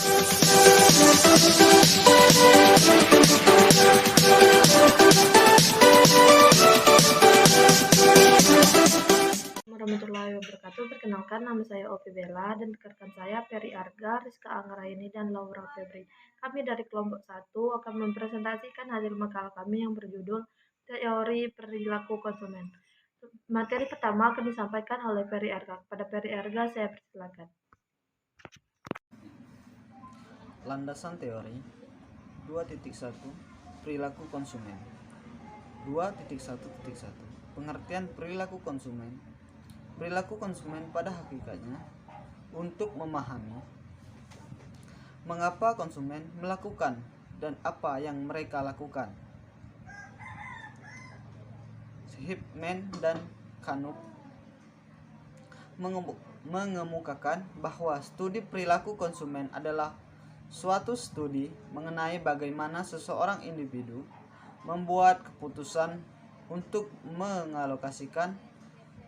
Warahmatullahi wabarakatuh. Perkenalkan, nama saya Opi Bella dan rekan saya Peri Arga, Rizka Anggraini, dan Laura Febri. Kami dari kelompok 1 akan mempresentasikan hasil makalah kami yang berjudul Teori Perilaku Konsumen. Materi pertama akan disampaikan oleh Peri Arga. Kepada Peri Arga, saya persilakan. Landasan teori 2.1 Perilaku konsumen. 2.1.1 Pengertian perilaku konsumen. Perilaku konsumen pada hakikatnya untuk memahami mengapa konsumen melakukan dan apa yang mereka lakukan. Hipman dan Kanuk mengemukakan bahwa studi perilaku konsumen adalah suatu studi mengenai bagaimana seseorang individu membuat keputusan untuk mengalokasikan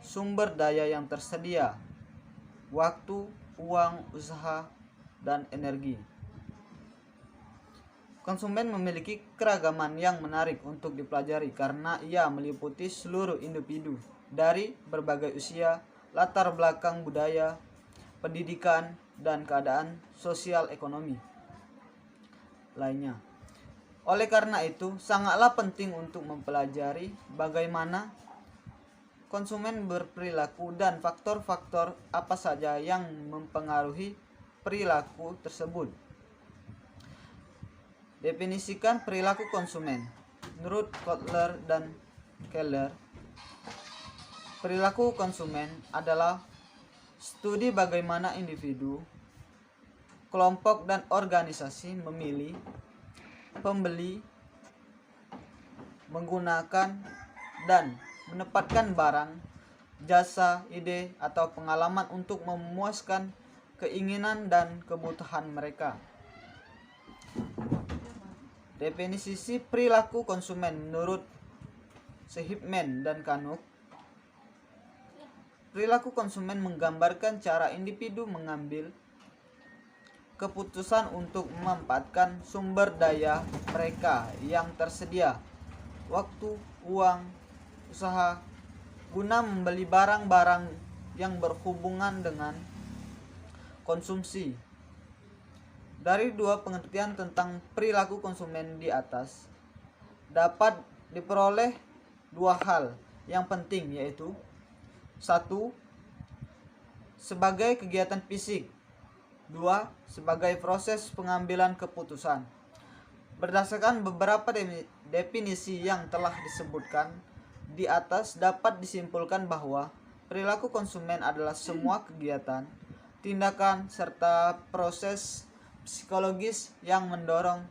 sumber daya yang tersedia, waktu, uang, usaha, dan energi. Konsumen memiliki keragaman yang menarik untuk dipelajari karena ia meliputi seluruh individu dari berbagai usia, latar belakang budaya, pendidikan, dan keadaan sosial ekonomi lainnya. Oleh karena itu, sangatlah penting untuk mempelajari bagaimana konsumen berperilaku dan faktor-faktor apa saja yang mempengaruhi perilaku tersebut. Definisikan perilaku konsumen. Menurut Kotler dan Keller, perilaku konsumen adalah studi bagaimana individu, kelompok, dan organisasi memilih, membeli, menggunakan, dan menempatkan barang, jasa, ide, atau pengalaman untuk memuaskan keinginan dan kebutuhan mereka. Definisi perilaku konsumen menurut Hipman dan Kanuk. Perilaku konsumen menggambarkan cara individu mengambil keputusan untuk memanfaatkan sumber daya mereka yang tersedia, waktu, uang, usaha, guna membeli barang-barang yang berhubungan dengan konsumsi. Dari dua pengertian tentang perilaku konsumen di atas, dapat diperoleh dua hal yang penting, yaitu 1. Sebagai kegiatan fisik. 2. Sebagai proses pengambilan keputusan. Berdasarkan beberapa definisi yang telah disebutkan di atas, dapat disimpulkan bahwa perilaku konsumen adalah semua kegiatan, tindakan, serta proses psikologis yang mendorong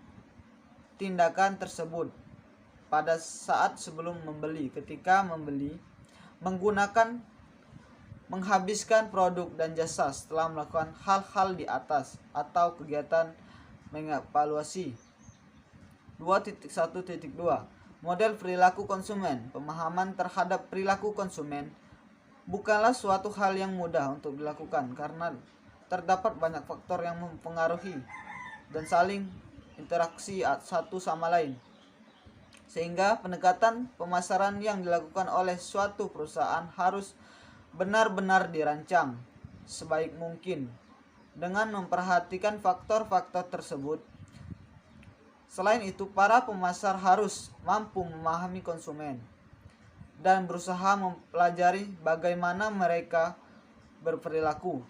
tindakan tersebut pada saat sebelum membeli, ketika membeli, menggunakan, menghabiskan produk dan jasa setelah melakukan hal-hal di atas, atau kegiatan mengevaluasi. 2.1.2 Model perilaku konsumen. Pemahaman terhadap perilaku konsumen bukanlah suatu hal yang mudah untuk dilakukan karena terdapat banyak faktor yang mempengaruhi dan saling interaksi satu sama lain, sehingga pendekatan pemasaran yang dilakukan oleh suatu perusahaan harus benar-benar dirancang sebaik mungkin dengan memperhatikan faktor-faktor tersebut. Selain itu, para pemasar harus mampu memahami konsumen dan berusaha mempelajari bagaimana mereka berperilaku,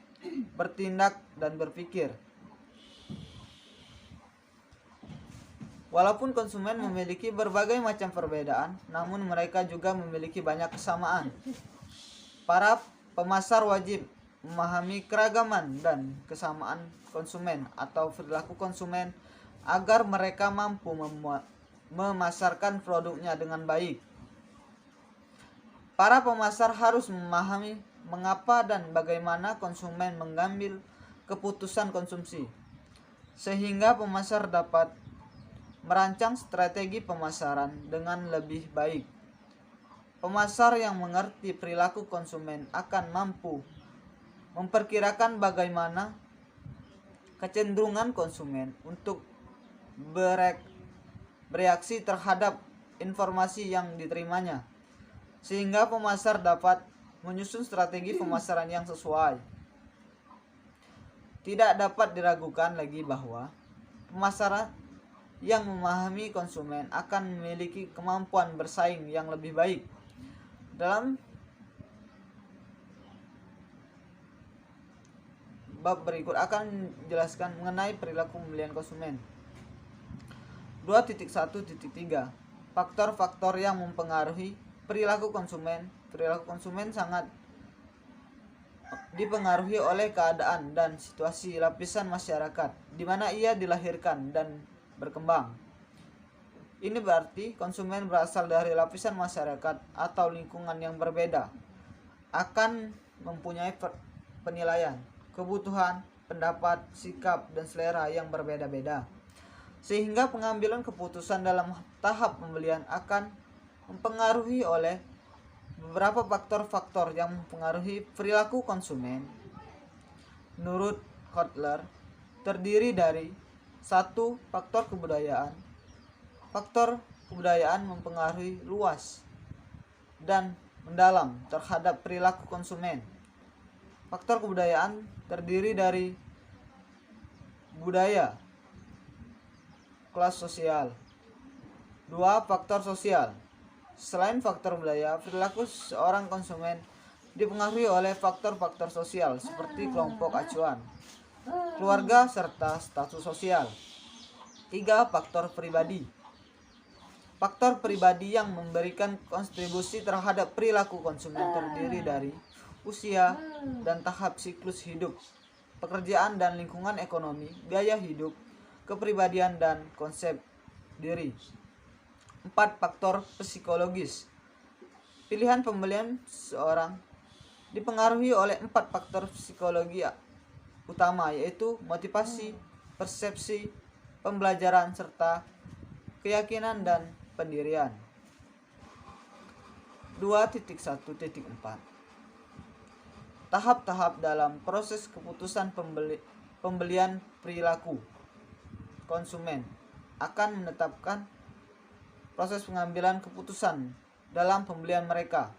bertindak, dan berpikir. Walaupun konsumen memiliki berbagai macam perbedaan, namun mereka juga memiliki banyak kesamaan. Para pemasar wajib memahami keragaman dan kesamaan konsumen atau perilaku konsumen agar mereka mampu memasarkan produknya dengan baik. Para pemasar harus memahami mengapa dan bagaimana konsumen mengambil keputusan konsumsi, sehingga pemasar dapat merancang strategi pemasaran dengan lebih baik. Pemasar yang mengerti perilaku konsumen akan mampu memperkirakan bagaimana kecenderungan konsumen untuk bereaksi terhadap informasi yang diterimanya, sehingga pemasar dapat menyusun strategi pemasaran yang sesuai. Tidak dapat diragukan lagi bahwa pemasaran yang memahami konsumen akan memiliki kemampuan bersaing yang lebih baik. Dalam bab berikut akan menjelaskan mengenai perilaku pembelian konsumen. 2.1.3 Faktor-faktor yang mempengaruhi perilaku konsumen. Perilaku konsumen sangat dipengaruhi oleh keadaan dan situasi lapisan masyarakat di mana ia dilahirkan dan berkembang. Ini berarti konsumen berasal dari lapisan masyarakat atau lingkungan yang berbeda akan mempunyai penilaian, kebutuhan, pendapat, sikap, dan selera yang berbeda-beda. Sehingga pengambilan keputusan dalam tahap pembelian akan mempengaruhi oleh beberapa faktor-faktor yang mempengaruhi perilaku konsumen. Menurut Kotler, terdiri dari 1. Faktor kebudayaan. Faktor kebudayaan mempengaruhi luas dan mendalam terhadap perilaku konsumen. Faktor kebudayaan terdiri dari budaya, kelas sosial. 2. Faktor sosial. Selain faktor budaya, perilaku seorang konsumen dipengaruhi oleh faktor-faktor sosial seperti kelompok acuan, keluarga, serta status sosial. 3. Faktor pribadi. Faktor pribadi yang memberikan kontribusi terhadap perilaku konsumen terdiri dari usia dan tahap siklus hidup, pekerjaan dan lingkungan ekonomi, gaya hidup, kepribadian, dan konsep diri. 4. Faktor psikologis. Pilihan pembelian seorang dipengaruhi oleh 4 faktor psikologi utama, yaitu motivasi, persepsi, pembelajaran, serta keyakinan dan pendirian. 2.1.4 Tahap-tahap dalam proses keputusan pembelian. Perilaku konsumen akan menetapkan proses pengambilan keputusan dalam pembelian mereka.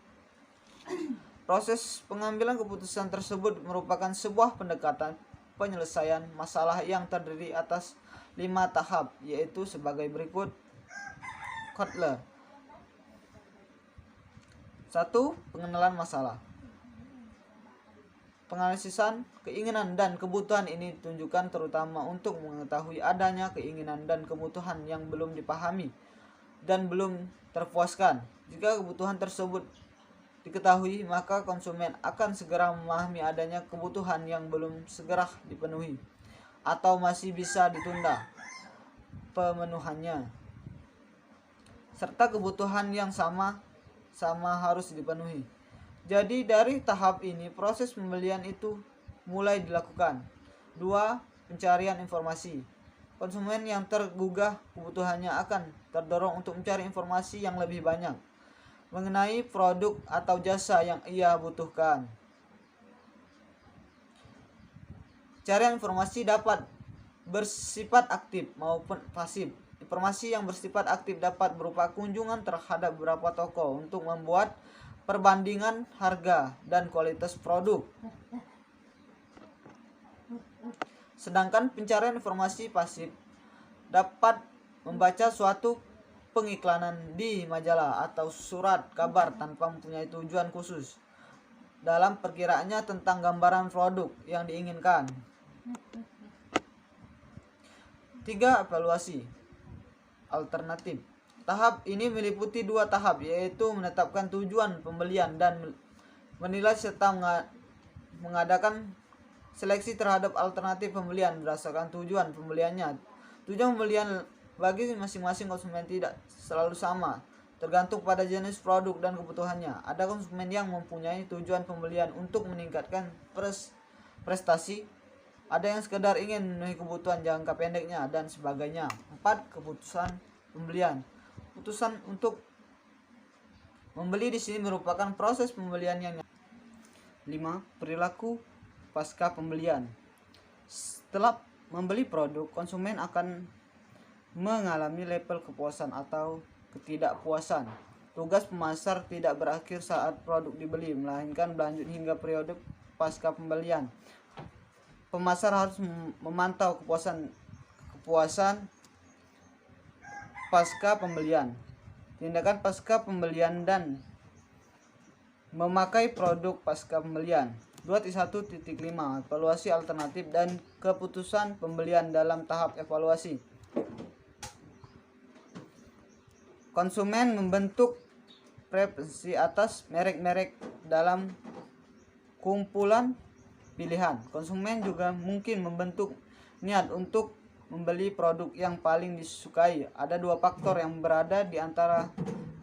Proses pengambilan keputusan tersebut merupakan sebuah pendekatan penyelesaian masalah yang terdiri atas 5 tahap, yaitu sebagai berikut. Kotler. 1. Pengenalan masalah. Penganalisan keinginan dan kebutuhan ini ditunjukkan terutama untuk mengetahui adanya keinginan dan kebutuhan yang belum dipahami dan belum terpuaskan. Jika kebutuhan tersebut diketahui, maka konsumen akan segera memahami adanya kebutuhan yang belum segera dipenuhi atau masih bisa ditunda pemenuhannya, serta kebutuhan yang sama harus dipenuhi. Jadi dari tahap ini proses pembelian itu mulai dilakukan. 2. Pencarian informasi. Konsumen yang tergugah kebutuhannya akan terdorong untuk mencari informasi yang lebih banyak mengenai produk atau jasa yang ia butuhkan. Carian informasi dapat bersifat aktif maupun pasif. Informasi yang bersifat aktif dapat berupa kunjungan terhadap beberapa toko untuk membuat perbandingan harga dan kualitas produk. Sedangkan pencarian informasi pasif dapat membaca suatu pengiklanan di majalah atau surat kabar tanpa mempunyai tujuan khusus dalam perkiraannya tentang gambaran produk yang diinginkan. 3. Evaluasi alternatif. Tahap ini meliputi 2 tahap, yaitu menetapkan tujuan pembelian dan menilai serta mengadakan seleksi terhadap alternatif pembelian berdasarkan tujuan pembeliannya. Tujuan pembelian bagi masing-masing konsumen tidak selalu sama, tergantung pada jenis produk dan kebutuhannya. Ada konsumen yang mempunyai tujuan pembelian untuk meningkatkan prestasi, ada yang sekedar ingin memenuhi kebutuhan jangka pendeknya, dan sebagainya. 4. Keputusan pembelian. Keputusan untuk membeli di sini merupakan proses pembelian yang 5. Perilaku pasca pembelian. Setelah membeli produk, konsumen akan mengalami level kepuasan atau ketidakpuasan. Tugas pemasar tidak berakhir saat produk dibeli, melainkan berlanjut hingga periode pasca pembelian. Pemasar harus memantau kepuasan pasca pembelian, tindakan pasca pembelian dan memakai produk pasca pembelian. 2.1.5 Evaluasi alternatif dan keputusan pembelian dalam tahap evaluasi. Konsumen membentuk preferensi atas merek-merek dalam kumpulan pilihan. Konsumen juga mungkin membentuk niat untuk membeli produk yang paling disukai. Ada dua faktor yang berada di antara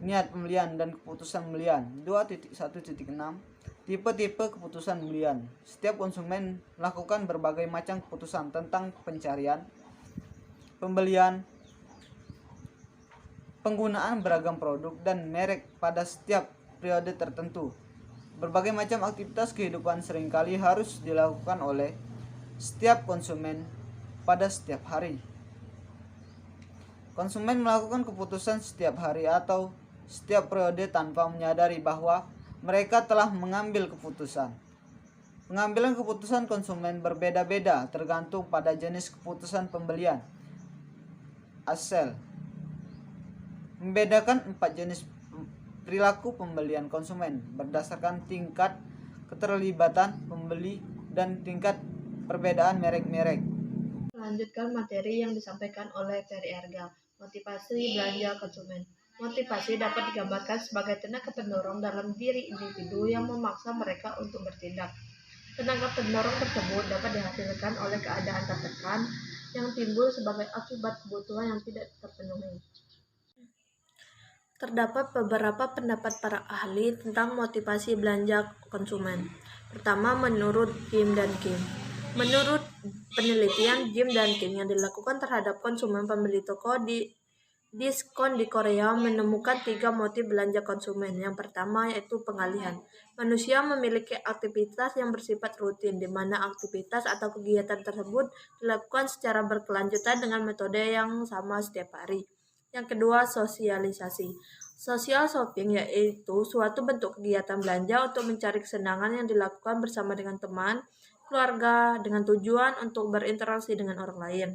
niat pembelian dan keputusan pembelian. 2.1.6 Tipe-tipe keputusan pembelian. Setiap konsumen melakukan berbagai macam keputusan tentang pencarian, pembelian, penggunaan beragam produk dan merek pada setiap periode tertentu. Berbagai macam aktivitas kehidupan seringkali harus dilakukan oleh setiap konsumen pada setiap hari. Konsumen melakukan keputusan setiap hari atau setiap periode tanpa menyadari bahwa mereka telah mengambil keputusan. Pengambilan keputusan konsumen berbeda-beda tergantung pada jenis keputusan pembelian. Asel membedakan 4 jenis perilaku pembelian konsumen berdasarkan tingkat keterlibatan pembeli dan tingkat perbedaan merek-merek. Melanjutkan materi yang disampaikan oleh Ferry Arga, motivasi belanja konsumen. Motivasi dapat digambarkan sebagai tenaga pendorong dalam diri individu yang memaksa mereka untuk bertindak. Tenaga pendorong tersebut dapat dihasilkan oleh keadaan tertekan yang timbul sebagai akibat kebutuhan yang tidak terpenuhi. Terdapat beberapa pendapat para ahli tentang motivasi belanja konsumen. Pertama, menurut Jim dan Kim. Menurut penelitian Jim dan Kim yang dilakukan terhadap konsumen pembeli toko di diskon di Korea menemukan 3 motif belanja konsumen. Yang pertama yaitu pengalihan. Manusia memiliki aktivitas yang bersifat rutin, di mana aktivitas atau kegiatan tersebut dilakukan secara berkelanjutan dengan metode yang sama setiap hari. Yang kedua, sosialisasi. Social shopping yaitu suatu bentuk kegiatan belanja untuk mencari kesenangan yang dilakukan bersama dengan teman, keluarga, dengan tujuan untuk berinteraksi dengan orang lain.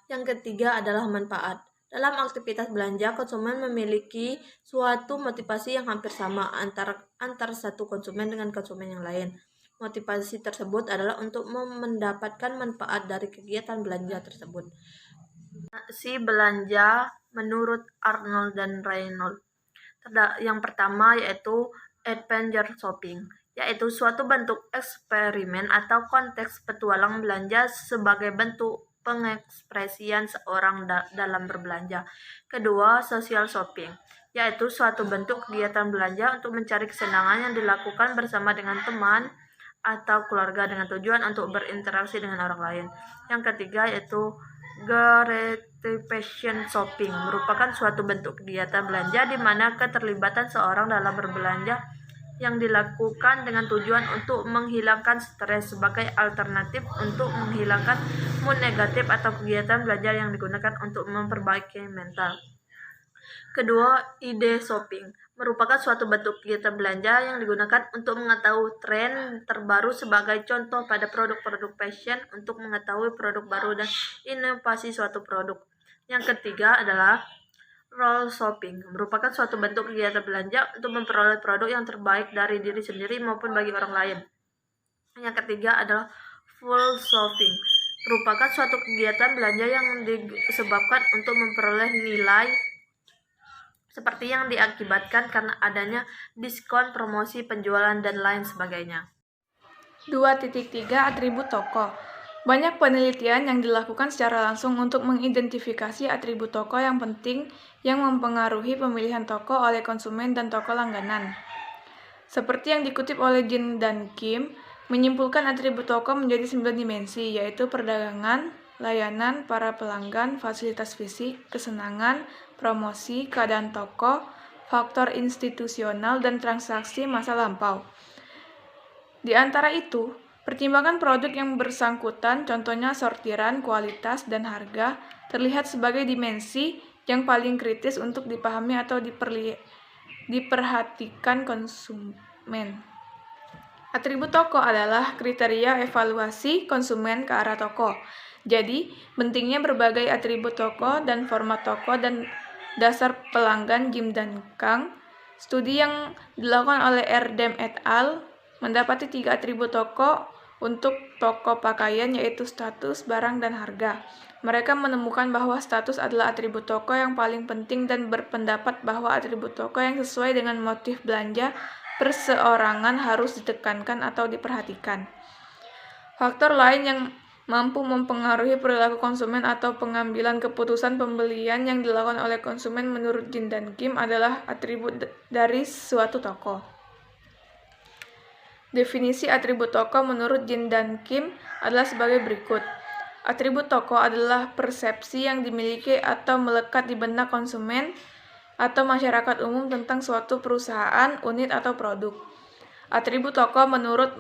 Yang ketiga adalah manfaat. Dalam aktivitas belanja, konsumen memiliki suatu motivasi yang hampir sama antara satu konsumen dengan konsumen yang lain. Motivasi tersebut adalah untuk mendapatkan manfaat dari kegiatan belanja tersebut. Si belanja menurut Arnold dan Reynolds. Yang pertama yaitu adventure shopping, yaitu suatu bentuk eksperimen atau konteks petualang belanja sebagai bentuk pengekspresian seorang dalam berbelanja. Kedua, social shopping, yaitu suatu bentuk kegiatan belanja untuk mencari kesenangan yang dilakukan bersama dengan teman atau keluarga dengan tujuan untuk berinteraksi dengan orang lain. Yang ketiga yaitu gratification shopping, merupakan suatu bentuk kegiatan belanja di mana keterlibatan seorang dalam berbelanja yang dilakukan dengan tujuan untuk menghilangkan stres sebagai alternatif untuk menghilangkan mood negatif atau kegiatan belajar yang digunakan untuk memperbaiki mental. Kedua, ide shopping, merupakan suatu bentuk kegiatan belanja yang digunakan untuk mengetahui tren terbaru. Sebagai contoh pada produk-produk fashion untuk mengetahui produk baru dan inovasi suatu produk. Yang ketiga adalah role shopping, merupakan suatu bentuk kegiatan belanja untuk memperoleh produk yang terbaik dari diri sendiri maupun bagi orang lain. Yang ketiga adalah full shopping, merupakan suatu kegiatan belanja yang disebabkan untuk memperoleh nilai seperti yang diakibatkan karena adanya diskon, promosi, penjualan, dan lain sebagainya. 2.3 Atribut toko. Banyak penelitian yang dilakukan secara langsung untuk mengidentifikasi atribut toko yang penting yang mempengaruhi pemilihan toko oleh konsumen dan toko langganan. Seperti yang dikutip oleh Jin dan Kim, menyimpulkan atribut toko menjadi 9 dimensi, yaitu perdagangan, layanan, para pelanggan, fasilitas fisik, kesenangan, promosi, keadaan toko, faktor institusional, dan transaksi masa lampau. Di antara itu, Pertimbangan produk yang bersangkutan, contohnya sortiran, kualitas, dan harga, terlihat sebagai dimensi yang paling kritis untuk dipahami atau diperhatikan konsumen. Atribut toko adalah kriteria evaluasi konsumen ke arah toko. Jadi, pentingnya berbagai atribut toko dan format toko dan dasar pelanggan Jim dan Kang. Studi yang dilakukan oleh Erdem et al. Mendapati 3 atribut toko untuk toko pakaian, yaitu status, barang, dan harga. Mereka menemukan bahwa status adalah atribut toko yang paling penting dan berpendapat bahwa atribut toko yang sesuai dengan motif belanja perseorangan harus ditekankan atau diperhatikan. Faktor lain yang mampu mempengaruhi perilaku konsumen atau pengambilan keputusan pembelian yang dilakukan oleh konsumen menurut Jin dan Kim adalah atribut dari suatu toko. Definisi atribut toko menurut Jin dan Kim adalah sebagai berikut. Atribut toko adalah persepsi yang dimiliki atau melekat di benak konsumen atau masyarakat umum tentang suatu perusahaan, unit, atau produk. Atribut toko menurut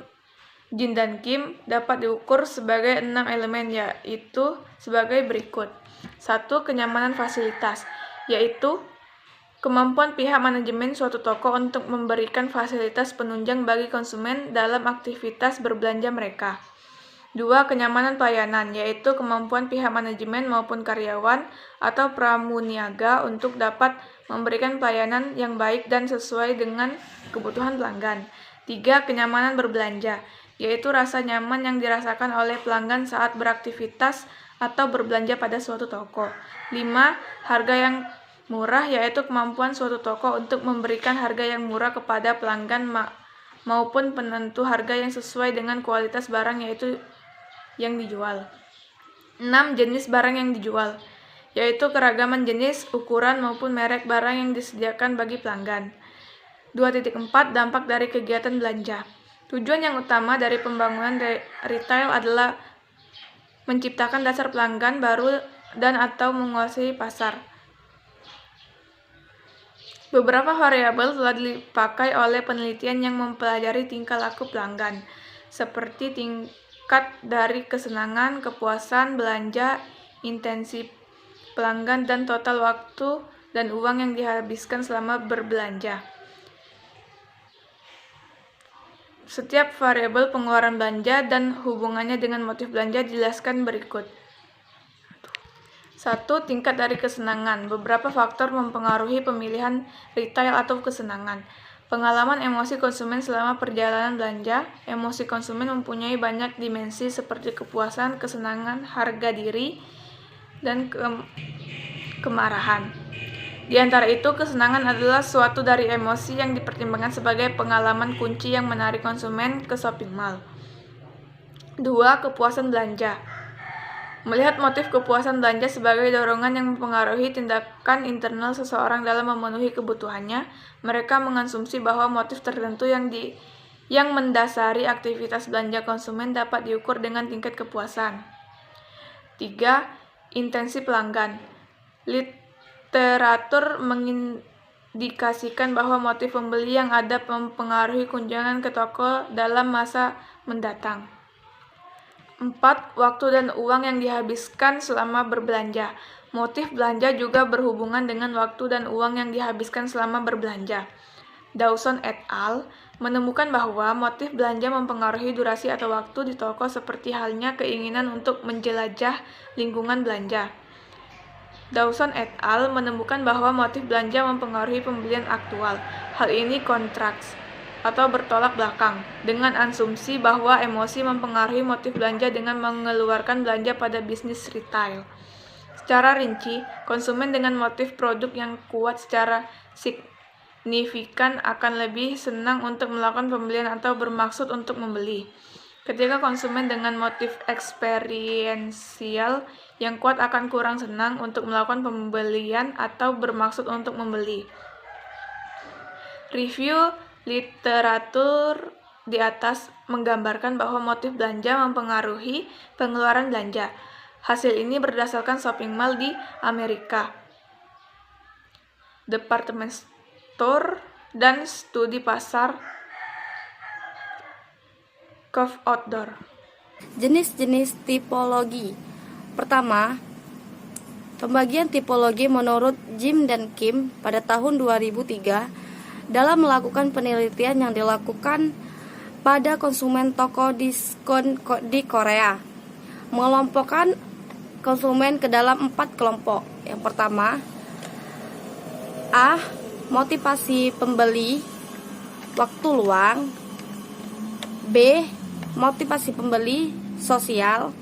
Jin dan Kim dapat diukur sebagai 6 elemen, yaitu sebagai berikut. 1. Kenyamanan fasilitas, yaitu kemampuan pihak manajemen suatu toko untuk memberikan fasilitas penunjang bagi konsumen dalam aktivitas berbelanja mereka. 2. Kenyamanan pelayanan, yaitu kemampuan pihak manajemen maupun karyawan atau pramuniaga untuk dapat memberikan pelayanan yang baik dan sesuai dengan kebutuhan pelanggan. 3. Kenyamanan berbelanja, yaitu rasa nyaman yang dirasakan oleh pelanggan saat beraktivitas atau berbelanja pada suatu toko. 5. Harga yang murah, yaitu kemampuan suatu toko untuk memberikan harga yang murah kepada pelanggan maupun penentu harga yang sesuai dengan kualitas barang yang dijual. 6. Jenis barang yang dijual, yaitu keragaman jenis, ukuran, maupun merek barang yang disediakan bagi pelanggan. 2.4 Dampak dari kegiatan belanja. Tujuan yang utama dari pembangunan retail adalah menciptakan dasar pelanggan baru dan atau menguasai pasar. Beberapa variabel telah dipakai oleh penelitian yang mempelajari tingkah laku pelanggan, seperti tingkat dari kesenangan, kepuasan belanja, intensi pelanggan, dan total waktu dan uang yang dihabiskan selama berbelanja. Setiap variabel pengeluaran belanja dan hubungannya dengan motif belanja dijelaskan berikut. 1. Tingkat dari kesenangan. Beberapa faktor mempengaruhi pemilihan retail atau kesenangan. Pengalaman emosi konsumen selama perjalanan belanja. Emosi konsumen mempunyai banyak dimensi seperti kepuasan, kesenangan, harga diri, dan kemarahan. Di antara itu, kesenangan adalah suatu dari emosi yang dipertimbangkan sebagai pengalaman kunci yang menarik konsumen ke shopping mall. 2. Kepuasan belanja. Melihat motif kepuasan belanja sebagai dorongan yang mempengaruhi tindakan internal seseorang dalam memenuhi kebutuhannya, mereka mengasumsi bahwa motif tertentu yang mendasari aktivitas belanja konsumen dapat diukur dengan tingkat kepuasan. 3. Intensi pelanggan. Literatur mengindikasikan bahwa motif pembeli yang ada mempengaruhi kunjungan ke toko dalam masa mendatang. 4. Waktu dan uang yang dihabiskan selama berbelanja. Motif belanja juga berhubungan dengan waktu dan uang yang dihabiskan selama berbelanja. Dawson et al. Menemukan bahwa motif belanja mempengaruhi durasi atau waktu di toko seperti halnya keinginan untuk menjelajah lingkungan belanja. Dawson et al. Menemukan bahwa motif belanja mempengaruhi pembelian aktual. Hal ini kontraks atau bertolak belakang dengan asumsi bahwa emosi mempengaruhi motif belanja dengan mengeluarkan belanja pada bisnis retail. Secara rinci, konsumen dengan motif produk yang kuat secara signifikan akan lebih senang untuk melakukan pembelian atau bermaksud untuk membeli. Ketika konsumen dengan motif eksperiensial yang kuat akan kurang senang untuk melakukan pembelian atau bermaksud untuk membeli. Review literatur di atas menggambarkan bahwa motif belanja mempengaruhi pengeluaran belanja. Hasil ini berdasarkan shopping mall di Amerika, department store, dan studi pasar Diskov Outdoor. Jenis-jenis tipologi. Pertama, pembagian tipologi menurut Jim dan Kim pada tahun 2003 dalam melakukan penelitian yang dilakukan pada konsumen toko diskon di Korea. Mengelompokkan konsumen ke dalam 4 kelompok. Yang pertama, A. Motivasi pembeli, waktu luang. B. Motivasi pembeli, sosial.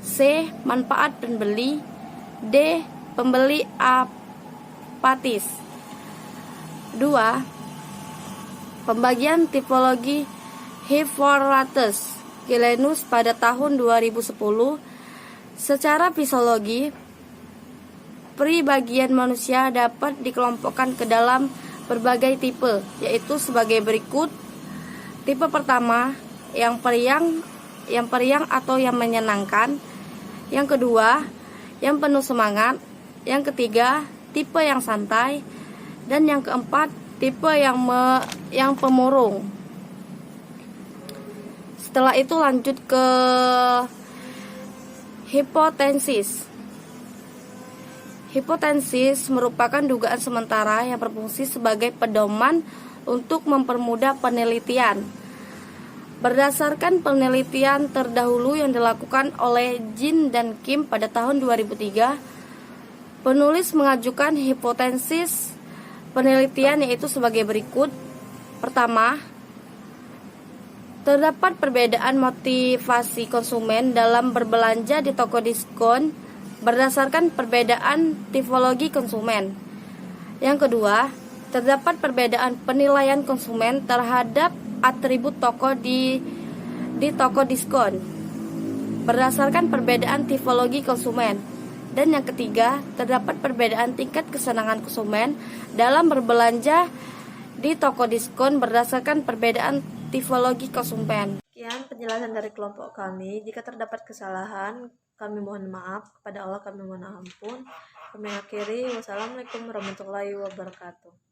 C. Manfaat pembeli. D. Pembeli apatis. 2. Pembagian tipologi Hippolytus Gilenus pada tahun 2010. Secara fisiologi, peribagian manusia dapat dikelompokkan ke dalam berbagai tipe, yaitu sebagai berikut. Tipe pertama, yang periang atau yang menyenangkan. Yang kedua, yang penuh semangat. Yang ketiga, tipe yang santai. Dan yang keempat, tipe yang pemurung. Setelah itu lanjut ke hipotensis. Hipotensis merupakan dugaan sementara yang berfungsi sebagai pedoman untuk mempermudah penelitian. Berdasarkan penelitian terdahulu yang dilakukan oleh Jin dan Kim pada tahun 2003, penulis mengajukan hipotesis penelitian yaitu sebagai berikut. Pertama, terdapat perbedaan motivasi konsumen dalam berbelanja di toko diskon berdasarkan perbedaan tipologi konsumen. Yang kedua, terdapat perbedaan penilaian konsumen terhadap atribut toko di toko diskon berdasarkan perbedaan tipologi konsumen. Dan yang ketiga, terdapat perbedaan tingkat kesenangan konsumen dalam berbelanja di toko diskon berdasarkan perbedaan tipologi konsumen. Sekian penjelasan dari kelompok kami. Jika terdapat kesalahan, kami mohon maaf. Kepada Allah kami mohon ampun. Kami akhiri. Wassalamualaikum warahmatullahi wabarakatuh.